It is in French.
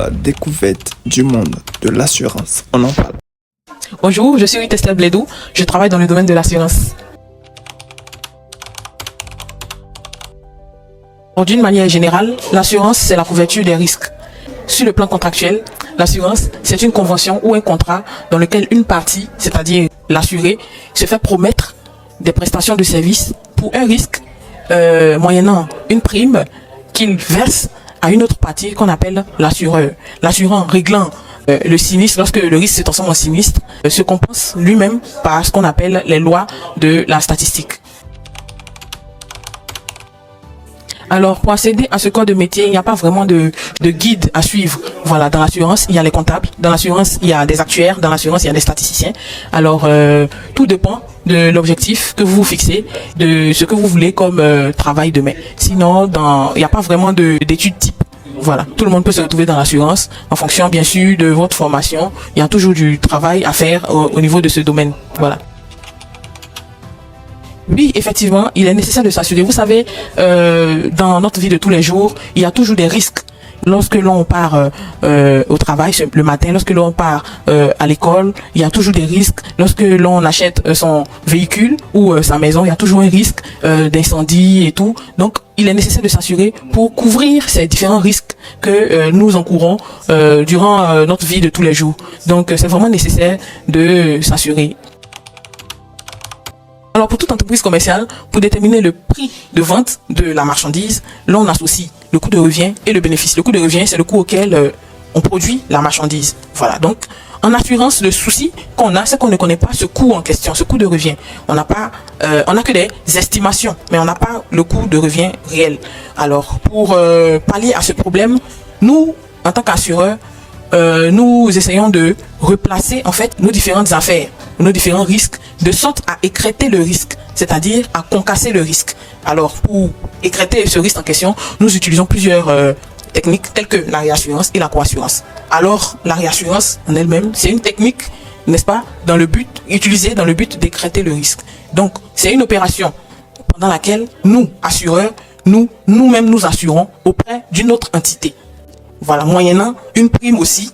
la découverte du monde de l'assurance. On en parle. Bonjour, je suis Estelle Blédou, je travaille dans le domaine de l'assurance. D'une manière générale, l'assurance, c'est la couverture des risques. Sur le plan contractuel, l'assurance, c'est une convention ou un contrat dans lequel une partie, c'est-à-dire l'assuré, se fait promettre des prestations de services pour un risque, moyennant une prime qu'il verse à une autre partie qu'on appelle l'assureur. L'assurant réglant le sinistre, lorsque le risque se transforme en sinistre, se compense lui-même par ce qu'on appelle les lois de la statistique. Alors, pour accéder à ce corps de métier, il n'y a pas vraiment de guide à suivre. Voilà, dans l'assurance, il y a les comptables, dans l'assurance, il y a des actuaires, dans l'assurance, il y a des statisticiens. Alors, tout dépend de l'objectif que vous vous fixez, de ce que vous voulez comme travail demain. Sinon, il n'y a pas vraiment d'études type. Voilà, tout le monde peut se retrouver dans l'assurance en fonction, bien sûr, de votre formation. Il y a toujours du travail à faire au niveau de ce domaine. Voilà. Oui, effectivement, il est nécessaire de s'assurer. Vous savez, dans notre vie de tous les jours, il y a toujours des risques. Lorsque l'on part au travail le matin, lorsque l'on part à l'école, il y a toujours des risques. Lorsque l'on achète son véhicule ou sa maison, il y a toujours un risque d'incendie et tout. Donc, il est nécessaire de s'assurer pour couvrir ces différents risques que nous encourons durant notre vie de tous les jours. Donc, c'est vraiment nécessaire de s'assurer. Alors, pour toute entreprise commerciale, pour déterminer le prix de vente de la marchandise, l'on associe le coût de revient et le bénéfice. Le coût de revient, c'est le coût auquel on produit la marchandise. Voilà. Donc, en assurance, le souci qu'on a, c'est qu'on ne connaît pas ce coût en question, ce coût de revient. On n'a que des estimations, mais on n'a pas le coût de revient réel. Alors, pour pallier à ce problème, nous, en tant qu'assureurs, nous essayons de replacer en fait nos différentes affaires, nos différents risques, de sorte à écrêter le risque, c'est-à-dire à concasser le risque. Alors, pour écrêter ce risque en question, nous utilisons plusieurs techniques telles que la réassurance et la coassurance. Alors, la réassurance en elle-même, c'est une technique, n'est-ce pas, utilisée dans le but d'écrêter le risque. Donc, c'est une opération pendant laquelle nous, assureurs, nous-mêmes nous assurons auprès d'une autre entité. Voilà, moyennant une prime aussi